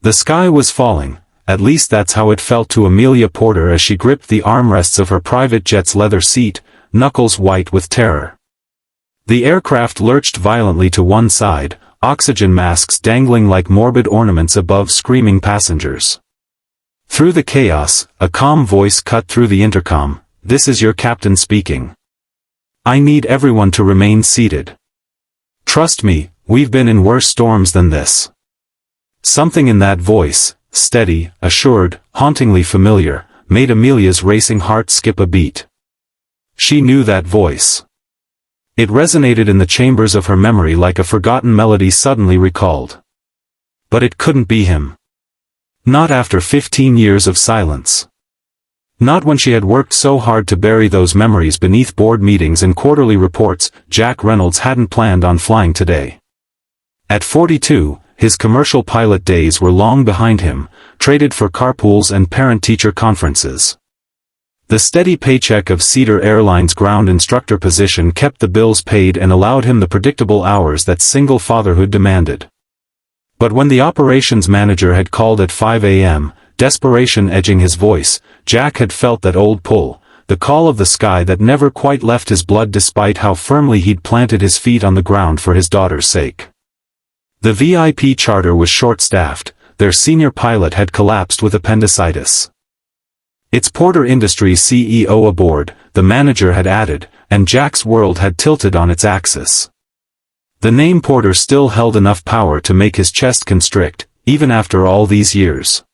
The sky was falling, at least that's how it felt to Amelia Porter as she gripped the armrests of her private jet's leather seat, knuckles white with terror. The aircraft lurched violently to one side, oxygen masks dangling like morbid ornaments above screaming passengers. Through the chaos, a calm voice cut through the intercom. "This is your captain speaking. I need everyone to remain seated. Trust me, we've been in worse storms than this." Something in that voice, steady, assured, hauntingly familiar, made Amelia's racing heart skip a beat. She knew that voice. It resonated in the chambers of her memory like a forgotten melody suddenly recalled. But it couldn't be him. Not after 15 years of silence. Not when she had worked so hard to bury those memories beneath board meetings and quarterly reports. Jack Reynolds hadn't planned on flying today. At 42, his commercial pilot days were long behind him, traded for carpools and parent-teacher conferences. The steady paycheck of Cedar Airlines' ground instructor position kept the bills paid and allowed him the predictable hours that single fatherhood demanded. But when the operations manager had called at 5 a.m., desperation edging his voice, Jack had felt that old pull, the call of the sky that never quite left his blood despite how firmly he'd planted his feet on the ground for his daughter's sake. The VIP charter was short-staffed, their senior pilot had collapsed with appendicitis. It's Porter Industries CEO aboard, the manager had added, and Jack's world had tilted on its axis. The name Porter still held enough power to make his chest constrict, even after all these years.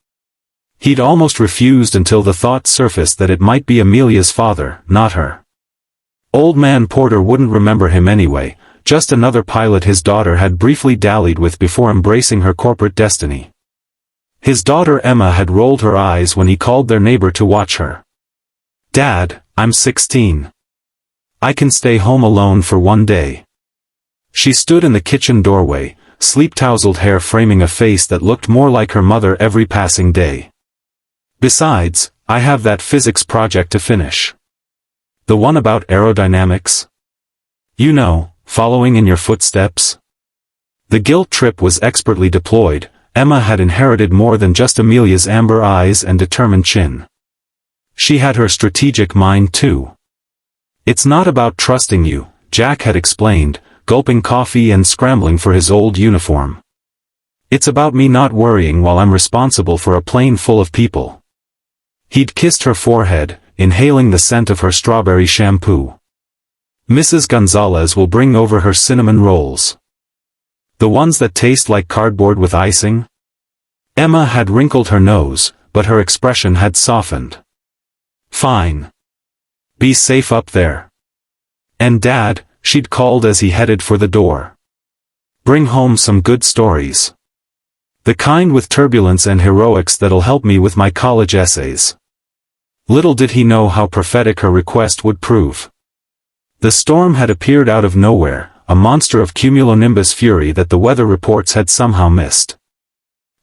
He'd almost refused until the thought surfaced that it might be Amelia's father, not her. Old man Porter wouldn't remember him anyway, just another pilot his daughter had briefly dallied with before embracing her corporate destiny. His daughter Emma had rolled her eyes when he called their neighbor to watch her. "Dad, I'm 16. I can stay home alone for one day." She stood in the kitchen doorway, sleep-tousled hair framing a face that looked more like her mother every passing day. "Besides, I have that physics project to finish. The one about aerodynamics? You know, following in your footsteps." The guilt trip was expertly deployed. Emma had inherited more than just Amelia's amber eyes and determined chin. She had her strategic mind too. "It's not about trusting you," Jack had explained, gulping coffee and scrambling for his old uniform. "It's about me not worrying while I'm responsible for a plane full of people." He'd kissed her forehead, inhaling the scent of her strawberry shampoo. "Mrs. Gonzalez will bring over her cinnamon rolls. The ones that taste like cardboard with icing?" Emma had wrinkled her nose, but her expression had softened. "Fine. Be safe up there. And Dad," she'd called as he headed for the door. "Bring home some good stories. The kind with turbulence and heroics that'll help me with my college essays." Little did he know how prophetic her request would prove. The storm had appeared out of nowhere, a monster of cumulonimbus fury that the weather reports had somehow missed.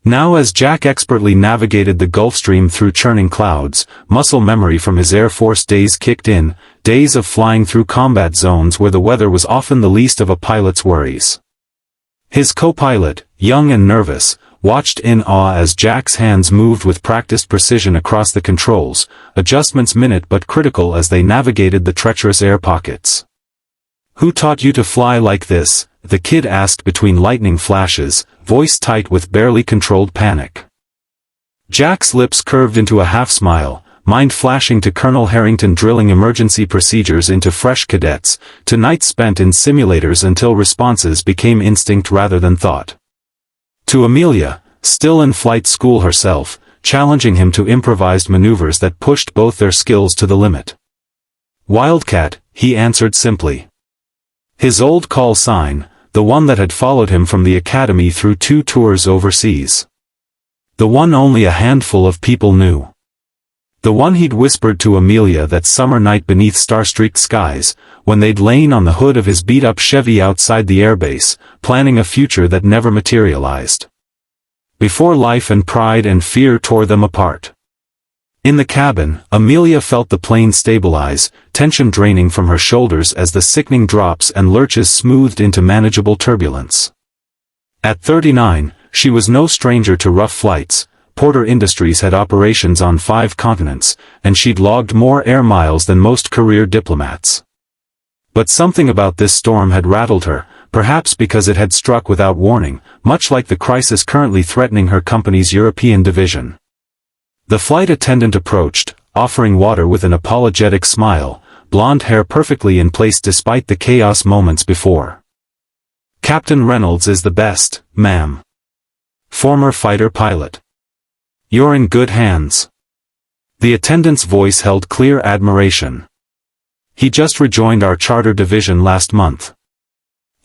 Now as Jack expertly navigated the Gulf Stream through churning clouds, muscle memory from his Air Force days kicked in, days of flying through combat zones where the weather was often the least of a pilot's worries. His co-pilot, young and nervous, watched in awe as Jack's hands moved with practiced precision across the controls, adjustments minute but critical as they navigated the treacherous air pockets. "Who taught you to fly like this?" the kid asked between lightning flashes, voice tight with barely controlled panic. Jack's lips curved into a half-smile, mind flashing to Colonel Harrington drilling emergency procedures into fresh cadets, to nights spent in simulators until responses became instinct rather than thought. To Amelia, still in flight school herself, challenging him to improvised maneuvers that pushed both their skills to the limit. "Wildcat," he answered simply. His old call sign, the one that had followed him from the academy through 2 tours overseas. The one only a handful of people knew. The one he'd whispered to Amelia that summer night beneath star-streaked skies, when they'd lain on the hood of his beat-up Chevy outside the airbase, planning a future that never materialized. Before life and pride and fear tore them apart. In the cabin, Amelia felt the plane stabilize, tension draining from her shoulders as the sickening drops and lurches smoothed into manageable turbulence. At 39, she was no stranger to rough flights. Porter Industries had operations on 5 continents, and she'd logged more air miles than most career diplomats. But something about this storm had rattled her, perhaps because it had struck without warning, much like the crisis currently threatening her company's European division. The flight attendant approached, offering water with an apologetic smile, blonde hair perfectly in place despite the chaos moments before. "Captain Reynolds is the best, ma'am. Former fighter pilot. You're in good hands." The attendant's voice held clear admiration. "He just rejoined our charter division last month.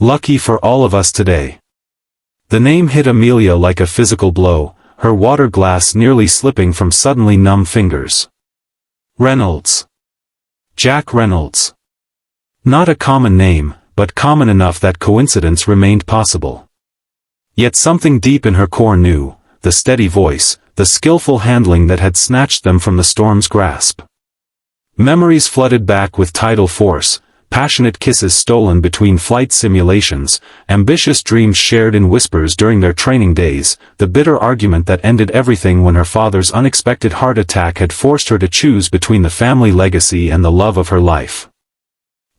Lucky for all of us today." The name hit Amelia like a physical blow, her water glass nearly slipping from suddenly numb fingers. Reynolds. Jack Reynolds. Not a common name, but common enough that coincidence remained possible. Yet something deep in her core knew, the steady voice, the skillful handling that had snatched them from the storm's grasp. Memories flooded back with tidal force, passionate kisses stolen between flight simulations, ambitious dreams shared in whispers during their training days, the bitter argument that ended everything when her father's unexpected heart attack had forced her to choose between the family legacy and the love of her life.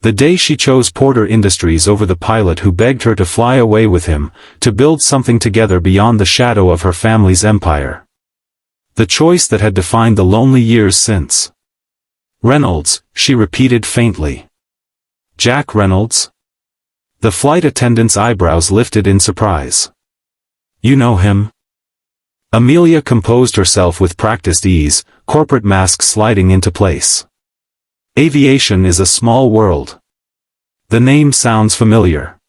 The day she chose Porter Industries over the pilot who begged her to fly away with him, to build something together beyond the shadow of her family's empire. The choice that had defined the lonely years since. "Reynolds," she repeated faintly. "Jack Reynolds?" The flight attendant's eyebrows lifted in surprise. "You know him?" Amelia composed herself with practiced ease, corporate mask sliding into place. "Aviation is a small world. The name sounds familiar."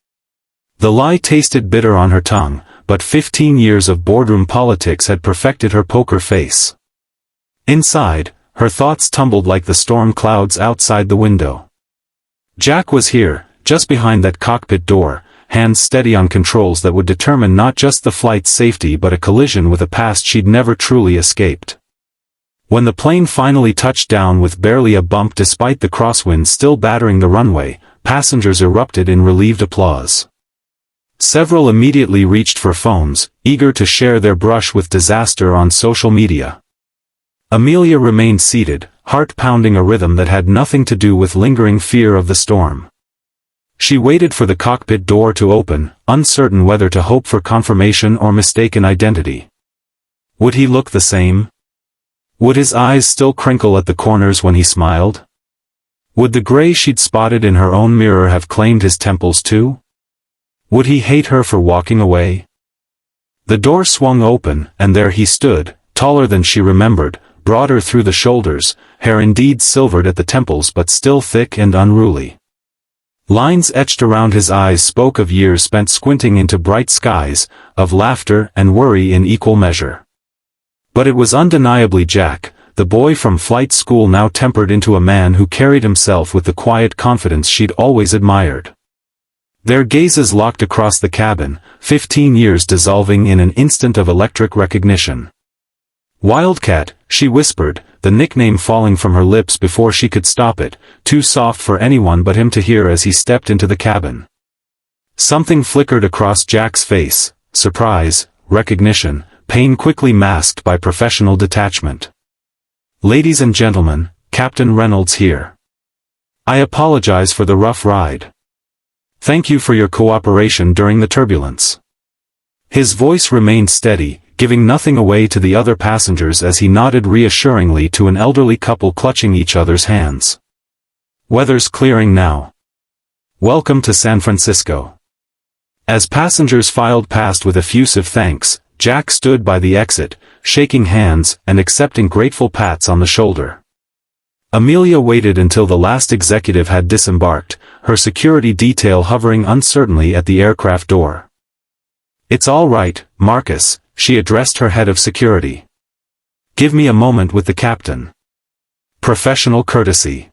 The lie tasted bitter on her tongue, but 15 years of boardroom politics had perfected her poker face. Inside, her thoughts tumbled like the storm clouds outside the window. Jack was here, just behind that cockpit door, hands steady on controls that would determine not just the flight's safety but a collision with a past she'd never truly escaped. When the plane finally touched down with barely a bump despite the crosswinds still battering the runway, passengers erupted in relieved applause. Several immediately reached for phones, eager to share their brush with disaster on social media. Amelia remained seated, heart pounding a rhythm that had nothing to do with lingering fear of the storm. She waited for the cockpit door to open, uncertain whether to hope for confirmation or mistaken identity. Would he look the same? Would his eyes still crinkle at the corners when he smiled? Would the gray she'd spotted in her own mirror have claimed his temples too? Would he hate her for walking away? The door swung open, and there he stood, taller than she remembered, broader through the shoulders, hair indeed silvered at the temples but still thick and unruly. Lines etched around his eyes spoke of years spent squinting into bright skies, of laughter and worry in equal measure. But it was undeniably Jack, the boy from flight school now tempered into a man who carried himself with the quiet confidence she'd always admired. Their gazes locked across the cabin, 15 years dissolving in an instant of electric recognition. "Wildcat," she whispered, the nickname falling from her lips before she could stop it, too soft for anyone but him to hear as he stepped into the cabin. Something flickered across Jack's face, surprise, recognition, pain quickly masked by professional detachment. "Ladies and gentlemen, Captain Reynolds here. I apologize for the rough ride. Thank you for your cooperation during the turbulence." His voice remained steady, giving nothing away to the other passengers as he nodded reassuringly to an elderly couple clutching each other's hands. "Weather's clearing now. Welcome to San Francisco." As passengers filed past with effusive thanks, Jack stood by the exit, shaking hands and accepting grateful pats on the shoulder. Amelia waited until the last executive had disembarked, her security detail hovering uncertainly at the aircraft door. "It's all right, Marcus," she addressed her head of security. "Give me a moment with the captain." Professional courtesy.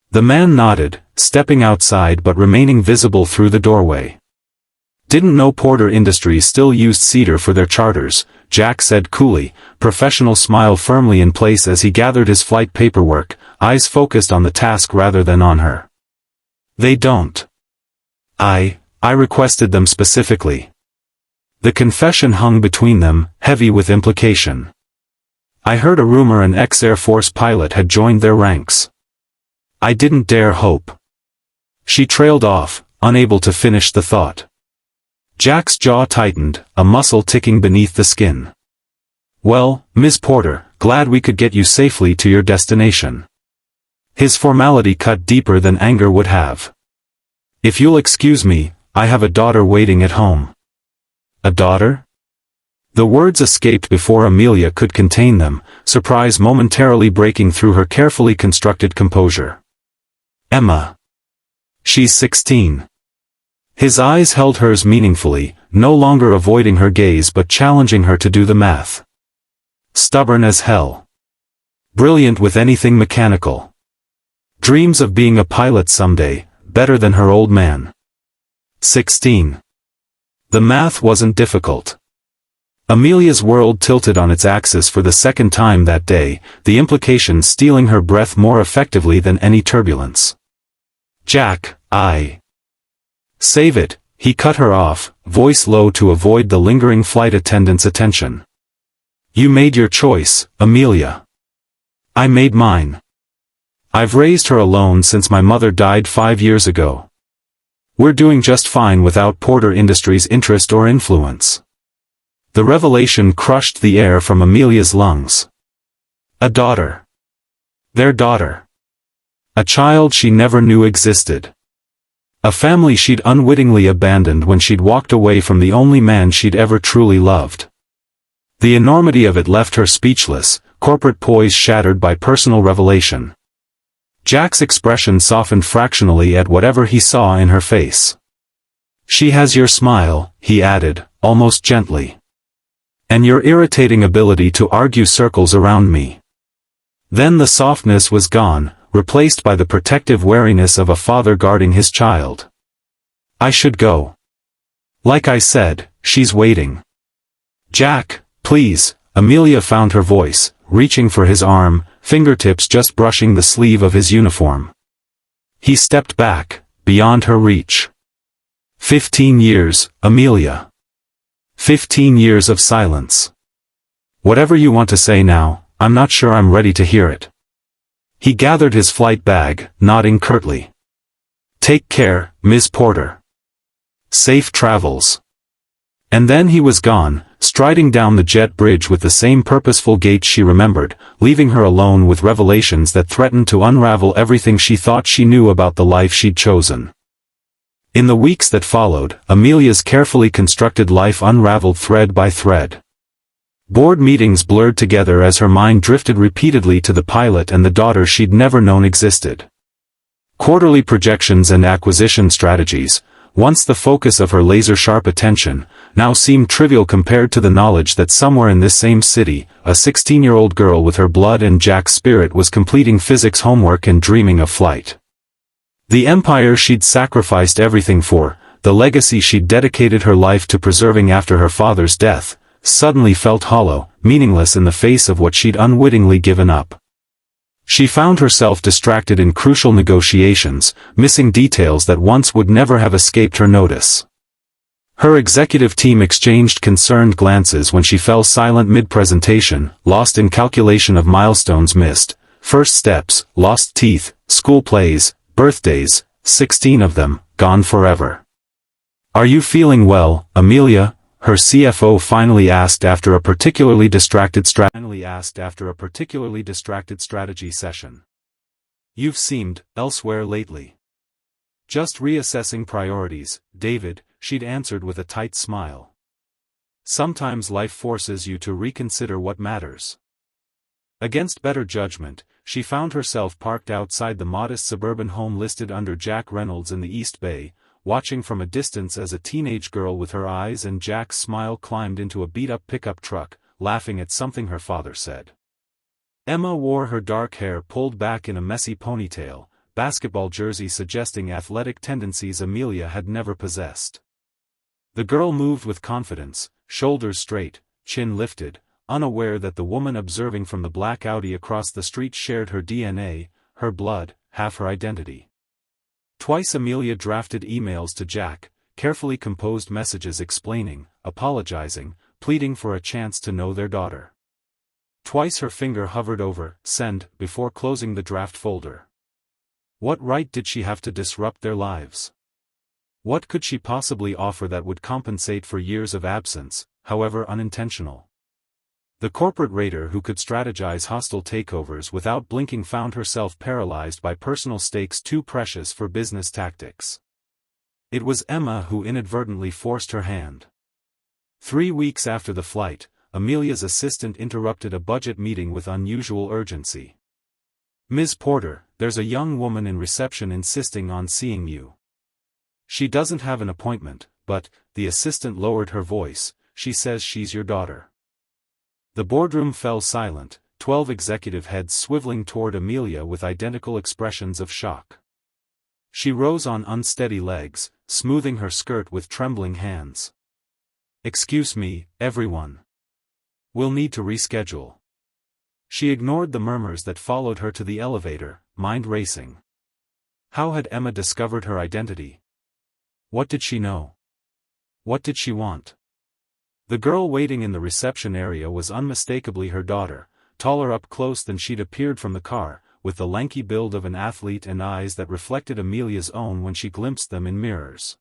The man nodded, stepping outside but remaining visible through the doorway. "Didn't know Porter Industries still used cedar for their charters," Jack said coolly, professional smile firmly in place as he gathered his flight paperwork, eyes focused on the task rather than on her. "They don't. I requested them specifically." The confession hung between them, heavy with implication. I heard a rumor an ex-Air Force pilot had joined their ranks. I didn't dare hope. She trailed off, unable to finish the thought. Jack's jaw tightened, a muscle ticking beneath the skin. Well, Miss Porter, glad we could get you safely to your destination. His formality cut deeper than anger would have. If you'll excuse me, I have a daughter waiting at home. A daughter? The words escaped before Amelia could contain them, surprise momentarily breaking through her carefully constructed composure. Emma. She's 16. His eyes held hers meaningfully, no longer avoiding her gaze but challenging her to do the math. Stubborn as hell. Brilliant with anything mechanical. Dreams of being a pilot someday, better than her old man. 16. The math wasn't difficult. Amelia's world tilted on its axis for the second time that day, the implication stealing her breath more effectively than any turbulence. Jack, Save it, he cut her off, voice low to avoid the lingering flight attendant's attention. You made your choice, Amelia. I made mine. I've raised her alone since my mother died 5 years ago. We're doing just fine without Porter Industries' interest or influence. The revelation crushed the air from Amelia's lungs. A daughter. Their daughter. A child she never knew existed. A family she'd unwittingly abandoned when she'd walked away from the only man she'd ever truly loved. The enormity of it left her speechless, corporate poise shattered by personal revelation. Jack's expression softened fractionally at whatever he saw in her face. She has your smile, he added, almost gently. And your irritating ability to argue circles around me. Then the softness was gone, replaced by the protective wariness of a father guarding his child. I should go. Like I said, she's waiting. Jack, please, Amelia found her voice, reaching for his arm, fingertips just brushing the sleeve of his uniform. He stepped back, beyond her reach. 15 years, Amelia. 15 years of silence. Whatever you want to say now, I'm not sure I'm ready to hear it. He gathered his flight bag, nodding curtly. Take care, Miss Porter. Safe travels. And then he was gone, striding down the jet bridge with the same purposeful gait she remembered, leaving her alone with revelations that threatened to unravel everything she thought she knew about the life she'd chosen. In the weeks that followed, Amelia's carefully constructed life unraveled thread by thread. Board meetings blurred together as her mind drifted repeatedly to the pilot and the daughter she'd never known existed. Quarterly projections and acquisition strategies, once the focus of her laser-sharp attention, now seemed trivial compared to the knowledge that somewhere in this same city, a 16-year-old girl with her blood and Jack's spirit was completing physics homework and dreaming of flight. The empire she'd sacrificed everything for, the legacy she'd dedicated her life to preserving after her father's death, suddenly felt hollow, meaningless in the face of what she'd unwittingly given up. She found herself distracted in crucial negotiations, missing details that once would never have escaped her notice. Her executive team exchanged concerned glances when she fell silent mid-presentation, lost in calculation of milestones missed, first steps, lost teeth, school plays, birthdays, 16 of them, gone forever. Are you feeling well, Amelia? Her CFO finally asked after a particularly distracted strategy session. You've seemed elsewhere lately. Just reassessing priorities, David, she'd answered with a tight smile. Sometimes life forces you to reconsider what matters. Against better judgment, she found herself parked outside the modest suburban home listed under Jack Reynolds in the East Bay, watching from a distance as a teenage girl with her eyes and Jack's smile climbed into a beat-up pickup truck, laughing at something her father said. Emma wore her dark hair pulled back in a messy ponytail, basketball jersey suggesting athletic tendencies Amelia had never possessed. The girl moved with confidence, shoulders straight, chin lifted, unaware that the woman observing from the black Audi across the street shared her DNA, her blood, half her identity. Twice Amelia drafted emails to Jack, carefully composed messages explaining, apologizing, pleading for a chance to know their daughter. Twice her finger hovered over "send" before closing the draft folder. What right did she have to disrupt their lives? What could she possibly offer that would compensate for years of absence, however unintentional? The corporate raider who could strategize hostile takeovers without blinking found herself paralyzed by personal stakes too precious for business tactics. It was Emma who inadvertently forced her hand. 3 weeks after the flight, Amelia's assistant interrupted a budget meeting with unusual urgency. "Ms. Porter, there's a young woman in reception insisting on seeing you. She doesn't have an appointment, but," the assistant lowered her voice, "she says she's your daughter." The boardroom fell silent, 12 executive heads swiveling toward Amelia with identical expressions of shock. She rose on unsteady legs, smoothing her skirt with trembling hands. "Excuse me, everyone. We'll need to reschedule." She ignored the murmurs that followed her to the elevator, mind racing. How had Emma discovered her identity? What did she know? What did she want? The girl waiting in the reception area was unmistakably her daughter, taller up close than she'd appeared from the car, with the lanky build of an athlete and eyes that reflected Amelia's own when she glimpsed them in mirrors.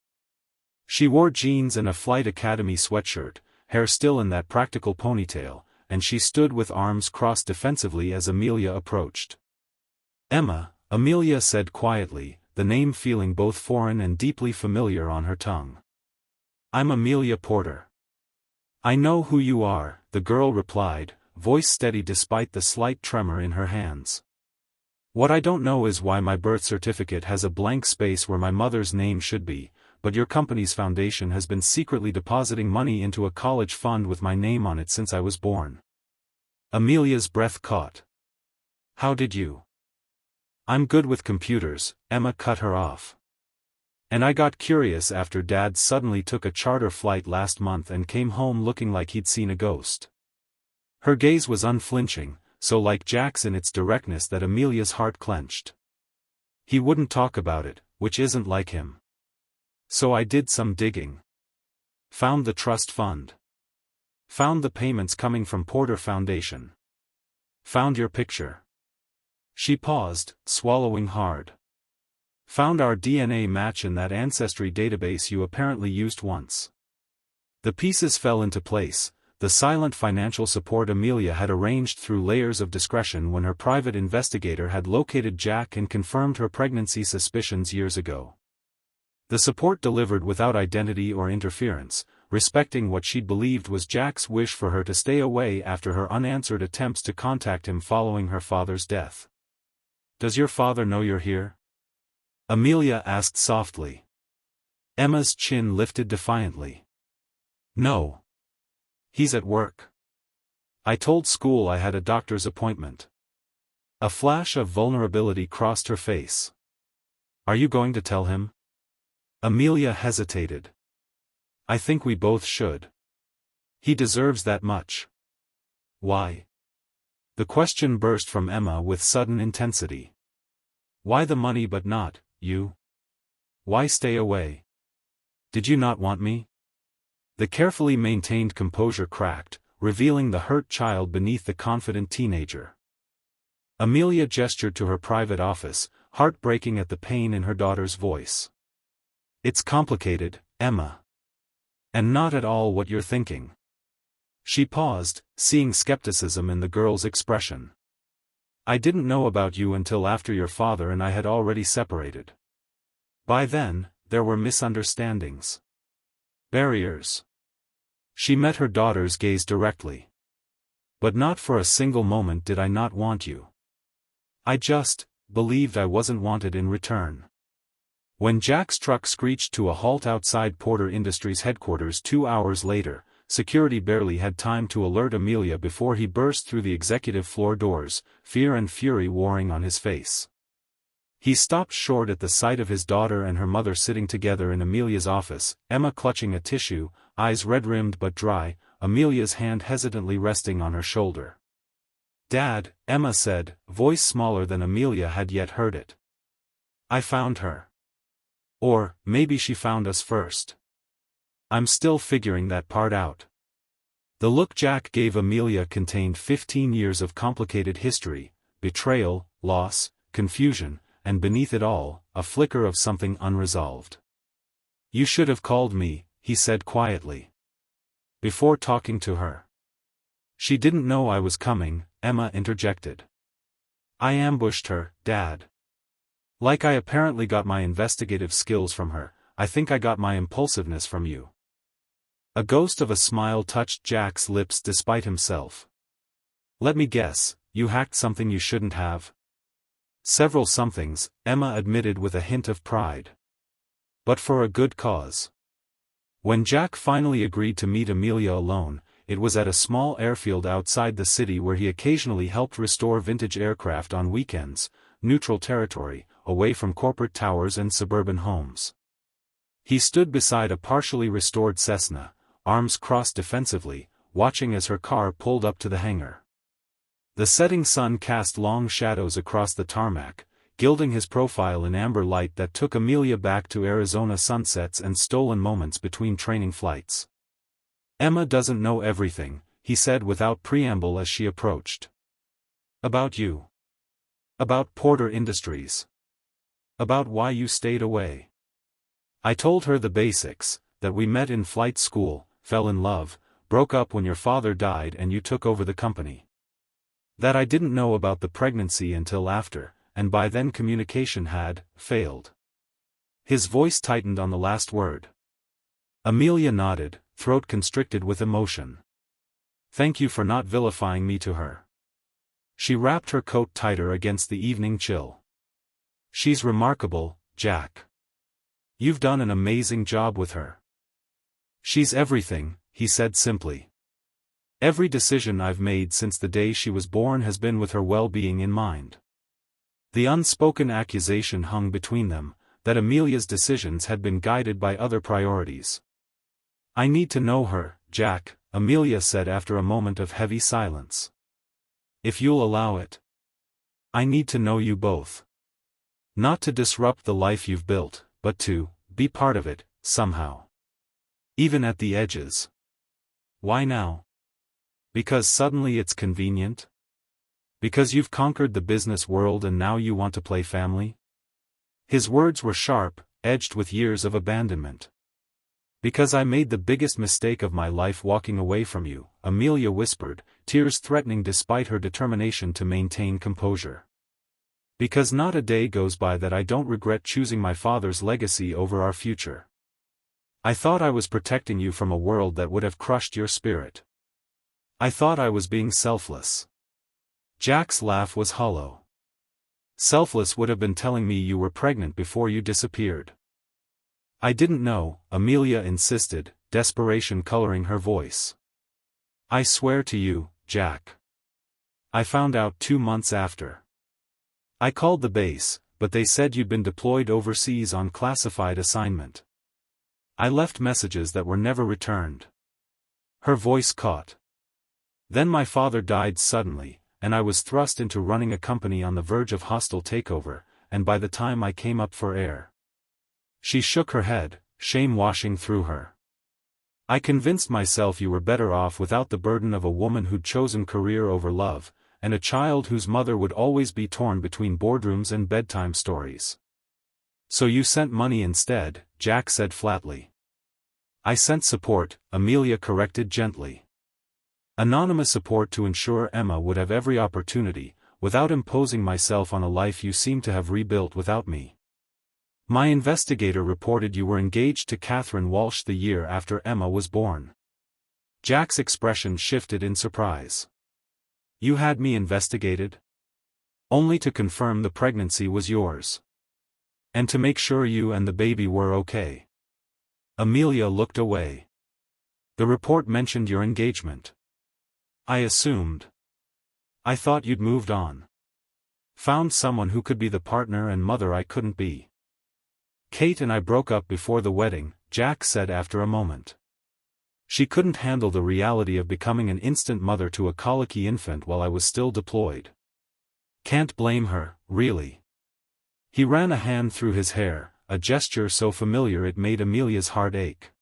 She wore jeans and a Flight Academy sweatshirt, hair still in that practical ponytail, and she stood with arms crossed defensively as Amelia approached. "Emma," Amelia said quietly, the name feeling both foreign and deeply familiar on her tongue. "I'm Amelia Porter." "I know who you are," the girl replied, voice steady despite the slight tremor in her hands. "What I don't know is why my birth certificate has a blank space where my mother's name should be, but your company's foundation has been secretly depositing money into a college fund with my name on it since I was born." Amelia's breath caught. "How did you?" "I'm good with computers," Emma cut her off. "And I got curious after Dad suddenly took a charter flight last month and came home looking like he'd seen a ghost." Her gaze was unflinching, so like Jack's in its directness that Amelia's heart clenched. "He wouldn't talk about it, which isn't like him. So I did some digging. Found the trust fund. Found the payments coming from Porter Foundation. Found your picture." She paused, swallowing hard. "Found our DNA match in that ancestry database you apparently used once." The pieces fell into place, the silent financial support Amelia had arranged through layers of discretion when her private investigator had located Jack and confirmed her pregnancy suspicions years ago. The support delivered without identity or interference, respecting what she'd believed was Jack's wish for her to stay away after her unanswered attempts to contact him following her father's death. "Does your father know you're here?" Amelia asked softly. Emma's chin lifted defiantly. "No. He's at work. I told school I had a doctor's appointment." A flash of vulnerability crossed her face. "Are you going to tell him?" Amelia hesitated. "I think we both should. He deserves that much." "Why?" The question burst from Emma with sudden intensity. "Why the money but not you? Why stay away? Did you not want me?" The carefully maintained composure cracked, revealing the hurt child beneath the confident teenager. Amelia gestured to her private office, heartbreaking at the pain in her daughter's voice. "It's complicated, Emma. And not at all what you're thinking." She paused, seeing skepticism in the girl's expression. "I didn't know about you until after your father and I had already separated. By then, there were misunderstandings. Barriers." She met her daughter's gaze directly. "But not for a single moment did I not want you. I just believed I wasn't wanted in return." When Jack's truck screeched to a halt outside Porter Industries headquarters 2 hours later, security barely had time to alert Amelia before he burst through the executive floor doors, fear and fury warring on his face. He stopped short at the sight of his daughter and her mother sitting together in Amelia's office, Emma clutching a tissue, eyes red-rimmed but dry, Amelia's hand hesitantly resting on her shoulder. "Dad," Emma said, voice smaller than Amelia had yet heard it. "I found her. Or, maybe she found us first." I'm still figuring that part out. The look Jack gave Amelia contained 15 years of complicated history, betrayal, loss, confusion, and beneath it all, a flicker of something unresolved. You should have called me, he said quietly. Before talking to her. She didn't know I was coming, Emma interjected. I ambushed her, Dad. Like I apparently got my investigative skills from her, I think I got my impulsiveness from you. A ghost of a smile touched Jack's lips despite himself. Let me guess, you hacked something you shouldn't have? Several somethings, Emma admitted with a hint of pride. But for a good cause. When Jack finally agreed to meet Amelia alone, it was at a small airfield outside the city where he occasionally helped restore vintage aircraft on weekends, neutral territory, away from corporate towers and suburban homes. He stood beside a partially restored Cessna, arms crossed defensively, watching as her car pulled up to the hangar. The setting sun cast long shadows across the tarmac, gilding his profile in amber light that took Amelia back to Arizona sunsets and stolen moments between training flights. Emma doesn't know everything, he said without preamble as she approached. About you. About Porter Industries. About why you stayed away. I told her the basics, that we met in flight school, fell in love, broke up when your father died and you took over the company. That I didn't know about the pregnancy until after, and by then communication had failed. His voice tightened on the last word. Amelia nodded, throat constricted with emotion. Thank you for not vilifying me to her. She wrapped her coat tighter against the evening chill. She's remarkable, Jack. You've done an amazing job with her. She's everything, he said simply. Every decision I've made since the day she was born has been with her well-being in mind. The unspoken accusation hung between them, that Amelia's decisions had been guided by other priorities. I need to know her, Jack, Amelia said after a moment of heavy silence. If you'll allow it. I need to know you both. Not to disrupt the life you've built, but to be part of it, somehow. Even at the edges. Why now? Because suddenly it's convenient? Because you've conquered the business world and now you want to play family? His words were sharp, edged with years of abandonment. Because I made the biggest mistake of my life walking away from you, Amelia whispered, tears threatening despite her determination to maintain composure. Because not a day goes by that I don't regret choosing my father's legacy over our future. I thought I was protecting you from a world that would have crushed your spirit. I thought I was being selfless. Jack's laugh was hollow. Selfless would have been telling me you were pregnant before you disappeared. I didn't know, Amelia insisted, desperation coloring her voice. I swear to you, Jack. I found out 2 months after. I called the base, but they said you'd been deployed overseas on classified assignment. I left messages that were never returned. Her voice caught. Then my father died suddenly, and I was thrust into running a company on the verge of hostile takeover, and by the time I came up for air. She shook her head, shame washing through her. I convinced myself you were better off without the burden of a woman who'd chosen career over love, and a child whose mother would always be torn between boardrooms and bedtime stories. So you sent money instead, Jack said flatly. I sent support, Amelia corrected gently. Anonymous support to ensure Emma would have every opportunity, without imposing myself on a life you seem to have rebuilt without me. My investigator reported you were engaged to Catherine Walsh the year after Emma was born. Jack's expression shifted in surprise. You had me investigated? Only to confirm the pregnancy was yours. And to make sure you and the baby were okay. Amelia looked away. The report mentioned your engagement. I assumed. I thought you'd moved on. Found someone who could be the partner and mother I couldn't be. Kate and I broke up before the wedding, Jack said after a moment. She couldn't handle the reality of becoming an instant mother to a colicky infant while I was still deployed. Can't blame her, really. He ran a hand through his hair, a gesture so familiar it made Amelia's heart ache.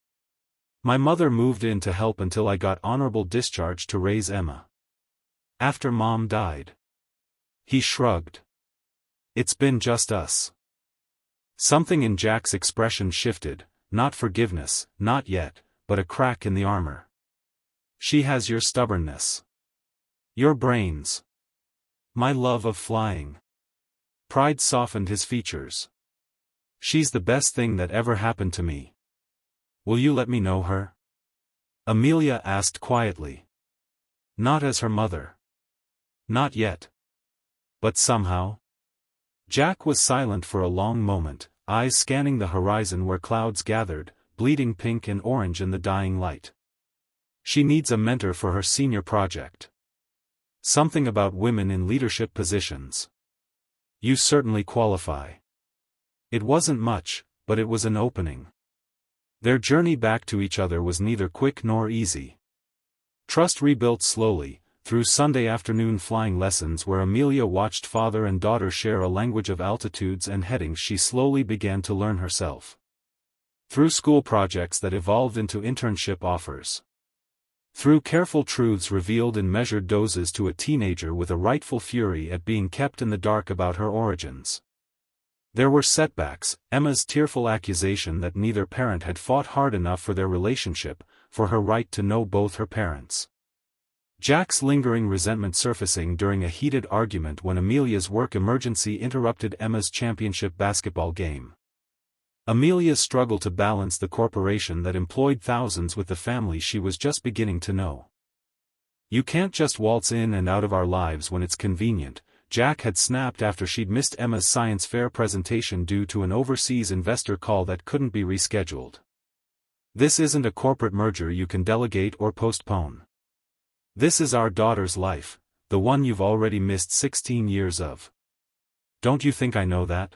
My mother moved in to help until I got honorable discharge to raise Emma. After Mom died. He shrugged. It's been just us. Something in Jack's expression shifted, not forgiveness, not yet, but a crack in the armor. She has your stubbornness. Your brains. My love of flying. Pride softened his features. She's the best thing that ever happened to me. Will you let me know her? Amelia asked quietly. Not as her mother. Not yet. But somehow? Jack was silent for a long moment, eyes scanning the horizon where clouds gathered, bleeding pink and orange in the dying light. She needs a mentor for her senior project. Something about women in leadership positions. You certainly qualify. It wasn't much, but it was an opening. Their journey back to each other was neither quick nor easy. Trust rebuilt slowly, through Sunday afternoon flying lessons where Amelia watched father and daughter share a language of altitudes and headings she slowly began to learn herself. Through school projects that evolved into internship offers. Through careful truths revealed in measured doses to a teenager with a rightful fury at being kept in the dark about her origins. There were setbacks, Emma's tearful accusation that neither parent had fought hard enough for their relationship, for her right to know both her parents. Jack's lingering resentment surfacing during a heated argument when Amelia's work emergency interrupted Emma's championship basketball game. Amelia's struggle to balance the corporation that employed thousands with the family she was just beginning to know. You can't just waltz in and out of our lives when it's convenient, Jack had snapped after she'd missed Emma's science fair presentation due to an overseas investor call that couldn't be rescheduled. This isn't a corporate merger you can delegate or postpone. This is our daughter's life, the one you've already missed 16 years of. Don't you think I know that?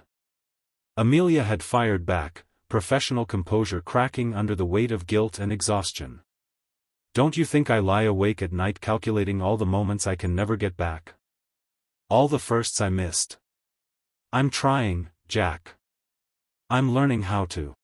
Amelia had fired back, professional composure cracking under the weight of guilt and exhaustion. Don't you think I lie awake at night calculating all the moments I can never get back? All the firsts I missed. I'm trying, Jack. I'm learning how to.